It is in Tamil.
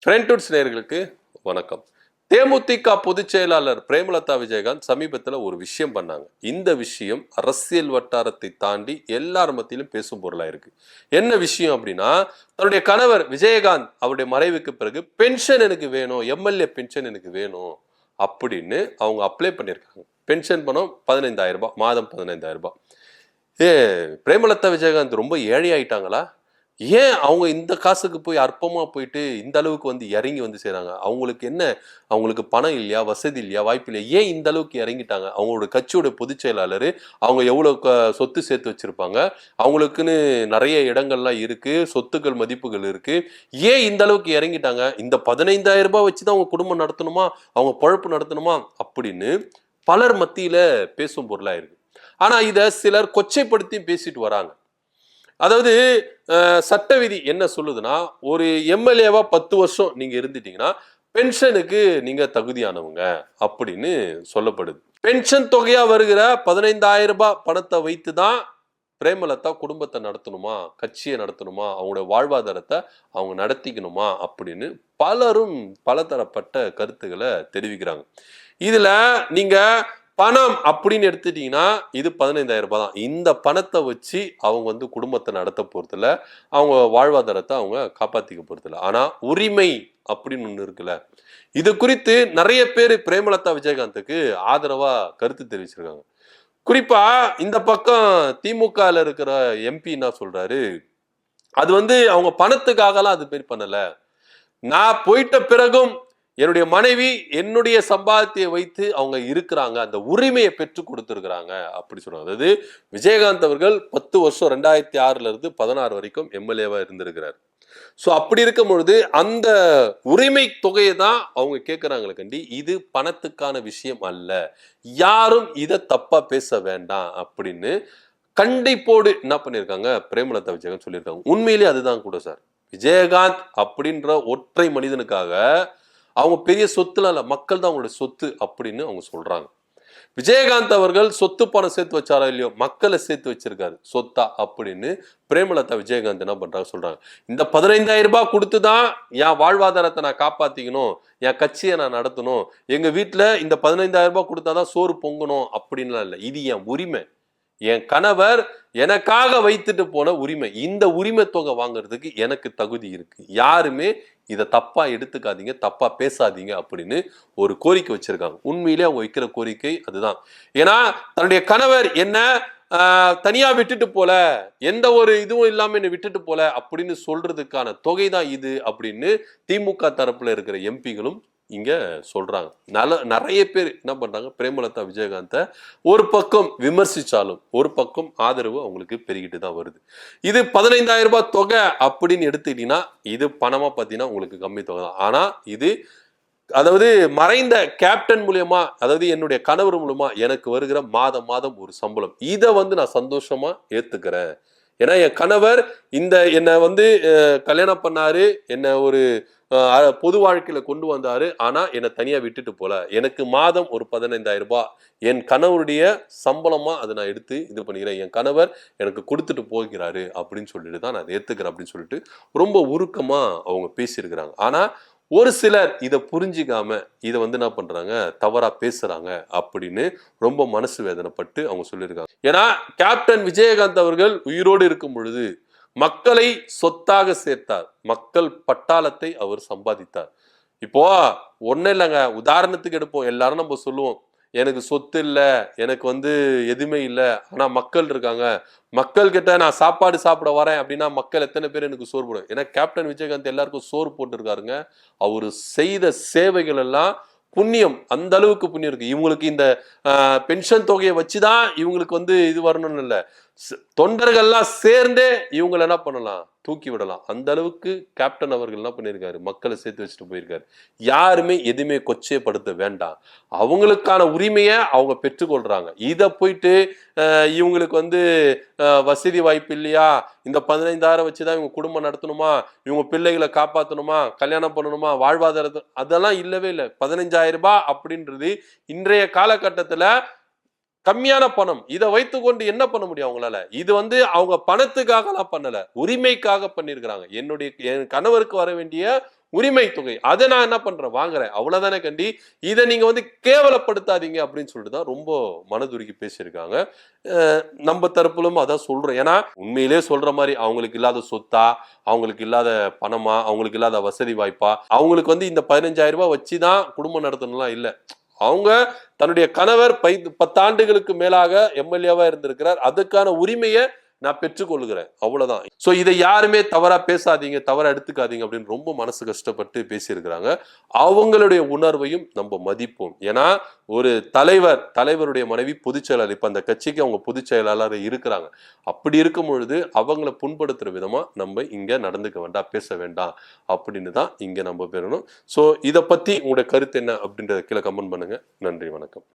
ஃப்ரெண்ட்வுட்ஸ் நேயர்களுக்கு வணக்கம். தேமுதிக பொதுச் செயலாளர் பிரேமலதா விஜயகாந்த் சமீபத்தில் ஒரு விஷயம் பண்ணாங்க. இந்த விஷயம் அரசியல் வட்டாரத்தை தாண்டி எல்லார் மத்தியிலும் பேசும் பொருளாக இருக்கு. என்ன விஷயம் அப்படின்னா, தன்னுடைய கணவர் விஜயகாந்த் அவருடைய மறைவுக்கு பிறகு பென்ஷன் எனக்கு வேணும், எம்எல்ஏ பென்ஷன் எனக்கு வேணும் அப்படின்னு அவங்க அப்ளை பண்ணியிருக்காங்க. பென்ஷன் பணம் 15,000 ரூபாய், மாதம் 15,000 ரூபாய். ஏ பிரேமலதா விஜயகாந்த் ரொம்ப ஏழை ஆயிட்டாங்களா? ஏன் அவங்க இந்த காசுக்கு போய் அற்பமா போயிட்டு இந்த அளவுக்கு வந்து இறங்கி வந்து செய்றாங்க? அவங்களுக்கு என்ன, அவங்களுக்கு பணம் இல்லையா, வசதி இல்லையா, வாய்ப்பு இல்லையா? ஏன் இந்த அளவுக்கு இறங்கிட்டாங்க? அவங்களோட கட்சியோட பொதுச் செயலாளரு, அவங்க எவ்வளோ சொத்து சேர்த்து வச்சிருப்பாங்க? அவங்களுக்குன்னு நிறைய இடங்கள்லாம் இருக்கு, சொத்துக்கள் மதிப்புகள் இருக்கு. ஏன் இந்த அளவுக்கு இறங்கிட்டாங்க? இந்த 15,000 ரூபாய் வச்சு தான் அவங்க குடும்பம் நடத்தணுமா, அவங்க பொழப்பு நடத்தணுமா அப்படின்னு பலர் மத்தியில பேசும் பொருளா இருக்கு. ஆனா இத சிலர் கொச்சைப்படுத்தி பேசிட்டு வராங்க. அதாவது சட்ட விதி என்ன சொல்லுதுன்னா, ஒரு எம்எல்ஏவா 10 வருஷம் நீங்க இருந்துட்டீங்கன்னா பென்ஷனுக்கு நீங்க தகுதியானவங்க அப்படின்னு சொல்லப்படுது. பென்ஷன் தொகையா வருகிற 15,000 ரூபாய் பணத்தை வைத்து தான் பிரேமலதா குடும்பத்தை நடத்தணுமா, கட்சியை நடத்தணுமா, அவங்களோட வாழ்வாதாரத்தை அவங்க நடத்திக்கணுமா அப்படின்னு பலரும் பலதரப்பட்ட கருத்துக்களை தெரிவிக்கிறாங்க. இதுல நீங்க பணம் அப்படின்னு எடுத்துட்டீங்கன்னா இது 15,000 ரூபாய் தான். இந்த பணத்தை வச்சு அவங்க வந்து குடும்பத்தை நடத்த போறதில்ல, அவங்க வாழ்வாதாரத்தை அவங்க காப்பாத்திக்க போறதில்ல. ஆனா உரிமை அப்படின்னு ஒண்ணு இருக்குல்ல, இது குறித்து நிறைய பேர் பிரேமலதா விஜயகாந்துக்கு ஆதரவா கருத்து தெரிவிச்சிருக்காங்க. குறிப்பா இந்த பக்கம் திமுகல இருக்கிற எம்பி என்ன சொல்றாரு, அது வந்து அவங்க பணத்துக்காகலாம் அது பேர் பண்ணல. நான் போயிட்ட பிறகும் என்னுடைய மனைவி என்னுடைய சம்பாத்தியை வைத்து அவங்க இருக்கிறாங்க, அந்த உரிமையை பெற்று கொடுத்திருக்கிறாங்க அப்படி சொல்றாங்க. அதாவது விஜயகாந்த் அவர்கள் 10 வருஷம் 2006ல இருந்து 16 வரைக்கும் எம்எல்ஏவா இருந்திருக்கிறார். சோ அப்படி இருக்கும் பொழுது அந்த உரிமை தொகையை தான் அவங்க கேட்கிறாங்களே கண்டி, இது பணத்துக்கான விஷயம் அல்ல, யாரும் இதை தப்பா பேச வேண்டாம் அப்படின்னு கண்டிப்போடு என்ன பண்ணியிருக்காங்க பிரேமலதா விஜயகாந்த் சொல்லியிருக்காங்க. உண்மையிலேயே அதுதான் கூட சார். விஜயகாந்த் அப்படின்ற ஒற்றை மனிதனுக்காக அவங்க பெரிய சொத்துல இல்ல, மக்கள் தான் அவங்களுடைய சொத்து அப்படின்னு அவங்க சொல்றாங்க. விஜயகாந்த் அவர்கள் சொத்து பணம் சேர்த்து வச்சாரா இல்லையோ, மக்களை சேர்த்து வச்சிருக்காரு சொத்தா அப்படின்னு பிரேமலதா விஜயகாந்த் என்ன பண்றாங்க சொல்றாங்க. இந்த 15,000 ரூபாய் கொடுத்துதான் என் வாழ்வாதாரத்தை நான் காப்பாத்திக்கணும், என் கட்சியை நான் நடத்தணும், எங்க வீட்டுல இந்த 15,000 ரூபாய் கொடுத்தாதான் சோறு பொங்கணும் அப்படின்லாம் இல்லை. இது என் உரிமை, என் கணவர் எனக்காக வைத்துட்டு போன உரிமை. இந்த உரிமை தொகை வாங்குறதுக்கு எனக்கு தகுதி இருக்கு. யாருமே இதை தப்பா எடுத்துக்காதீங்க, தப்பா பேசாதீங்க அப்படின்னு ஒரு கோரிக்கை வச்சிருக்காங்க. உண்மையிலே அவங்க வைக்கிற கோரிக்கை அதுதான். ஏன்னா தன்னுடைய கணவர் என்ன தனியா விட்டுட்டு போல, எந்த ஒரு இதுவும் இல்லாம என்ன விட்டுட்டு போல அப்படின்னு சொல்றதுக்கான தொகை தான் இது அப்படின்னு திமுக தரப்புல இருக்கிற எம்பிகளும் இங்க சொல்றாங்க. நிறைய பேர் என்ன பண்றாங்க, பிரேமலதா விஜயகாந்த ஒரு பக்கம் விமர்சிச்சாலும் ஒரு பக்கம் ஆதரவு அவங்களுக்கு பெருகிட்டு தான் வருது. இது 15,000 ரூபாய் தொகை அப்படின்னு எடுத்துக்கிட்டீங்கன்னா இது பணமா பார்த்தீங்கன்னா உங்களுக்கு கம்மி தொகை தான். ஆனா இது அதாவது மறைந்த கேப்டன் மூலியமா, அதாவது என்னுடைய கணவர் மூலமா எனக்கு வருகிற மாதம் மாதம் ஒரு சம்பளம், இதை வந்து நான் சந்தோஷமா ஏத்துக்கிறேன். ஏன்னா என் கணவர் என்னை வந்து கல்யாணம் பண்ணாரு, என்ன ஒரு பொது வாழ்க்கையில கொண்டு வந்தாரு. ஆனா என்னை தனியா விட்டுட்டு போல, எனக்கு மாதம் ஒரு 15,000 ரூபாய் என் கணவருடைய சம்பளமா அதை நான் எடுத்து இது பண்ணிக்கிறேன், என் கணவர் எனக்கு கொடுத்துட்டு போகிறாரு அப்படின்னு சொல்லிட்டு தான் நான் அதை ஏத்துக்கிறேன் அப்படின்னு சொல்லிட்டு ரொம்ப உருக்கமா அவங்க பேசியிருக்கிறாங்க. ஆனா ஒரு சிலர் இதை புரிஞ்சிக்காம இதை வந்து என்ன பண்றாங்க, தவறா பேசுறாங்க அப்படின்னு ரொம்ப மனசு வேதனைப்பட்டு அவங்க சொல்லியிருக்காங்க. ஏன்னா கேப்டன் விஜயகாந்த் அவர்கள் உயிரோடு இருக்கும் பொழுது மக்களை சொத்தாக சேர்த்தார், மக்கள் பட்டாளத்தை அவர் சம்பாதித்தார். இப்போ ஒன்னும் இல்லைங்க, உதாரணத்துக்கு எடுப்போம், எல்லாரும் நம்ம சொல்லுவோம் எனக்கு சொத்து இல்லை, எனக்கு வந்து எதுவுமே இல்லை, ஆனா மக்கள் இருக்காங்க, மக்கள் கிட்ட நான் சாப்பாடு சாப்பிட வரேன் அப்படின்னா மக்கள் எத்தனை பேர் எனக்கு சோறு போடும். ஏன்னா கேப்டன் விஜயகாந்த் எல்லாருக்கும் சோறு போட்டுருக்காருங்க. அவரு செய்த சேவைகள் எல்லாம் புண்ணியம், அந்த அளவுக்கு புண்ணியம் இருக்கு. இவங்களுக்கு இந்த பென்ஷன் தொகையை வச்சுதான் இவங்களுக்கு வந்து இது வரணும்னு இல்லை, தொண்டர்கள்லாம் சேர்ந்தே இவங்களை என்ன பண்ணலாம், தூக்கி விடலாம். அந்த அளவுக்கு கேப்டன் அவர்கள் என்ன பண்ணியிருக்காரு, மக்களை சேர்த்து வச்சுட்டு போயிருக்காரு. யாருமே எதுவுமே கொச்சைப்படுத்த வேண்டாம், அவங்களுக்கான உரிமையை அவங்க பெற்றுக்கொள்றாங்க. இதை போயிட்டு இவங்களுக்கு வந்து வசதி வாய்ப்பு இல்லையா, இந்த 15,000 வச்சுதான் இவங்க குடும்பம் நடத்தணுமா, இவங்க பிள்ளைகளை காப்பாற்றணுமா, கல்யாணம் பண்ணணுமா, வாழ்வாதாரத்தை, அதெல்லாம் இல்லவே இல்லை. 15,000 ரூபாய் அப்படின்றது இன்றைய காலகட்டத்துல கம்மியான பணம். இதை வைத்துக்கொண்டு என்ன பண்ண முடியும் அவங்களால? இது வந்து அவங்க பணத்துக்காக பண்ணல, உரிமைக்காக பண்ணிருக்கிறாங்க. என் கணவருக்கு வர வேண்டிய உரிமை தொகை, அதை நான் என்ன பண்றேன், வாங்குறேன், அவ்வளவுதானே கண்டி. இதை நீங்க வந்து கேவலப்படுத்தாதீங்க அப்படின்னு சொல்லிட்டு தான் ரொம்ப மனதுருகி பேசியிருக்காங்க. நம்ம தரப்புலும் அதான் சொல்றோம். ஏன்னா உண்மையிலே சொல்ற மாதிரி அவங்களுக்கு இல்லாத சொத்தா, அவங்களுக்கு இல்லாத பணமா, அவங்களுக்கு இல்லாத வசதி வாய்ப்பா, அவங்களுக்கு வந்து இந்த 15,000 ரூபாய் வச்சுதான் குடும்பம் நடத்தணும்லாம் இல்ல. அவங்க தன்னுடைய கணவர் 10 ஆண்டுகளுக்கு மேலாக எம்எல்ஏவா இருந்திருக்கிறார், அதுக்கான உரிமையை நான் பெற்றுக்கொள்கிறேன், அவ்வளவுதான். சோ இதை யாருமே தவறா பேசாதீங்க, தவறா எடுத்துக்காதீங்க அப்படின்னு ரொம்ப மனசு கஷ்டப்பட்டு பேசியிருக்கிறாங்க. அவங்களுடைய உணர்வையும் நம்ம மதிப்போம். ஏன்னா ஒரு தலைவருடைய மனைவி பொதுச் செயலாளர், இப்ப அந்த கட்சிக்கு அவங்க பொதுச் செயலாளர் இருக்கிறாங்க. அப்படி இருக்கும் பொழுது அவங்களை புண்படுத்துற விதமா நம்ம இங்க நடந்துக்க வேண்டாம், பேச வேண்டாம் அப்படின்னு தான் இங்க நம்ம பெறணும். சோ இதை பத்தி உங்களுடைய கருத்து என்ன அப்படின்றத கீழே கமெண்ட் பண்ணுங்க. நன்றி, வணக்கம்.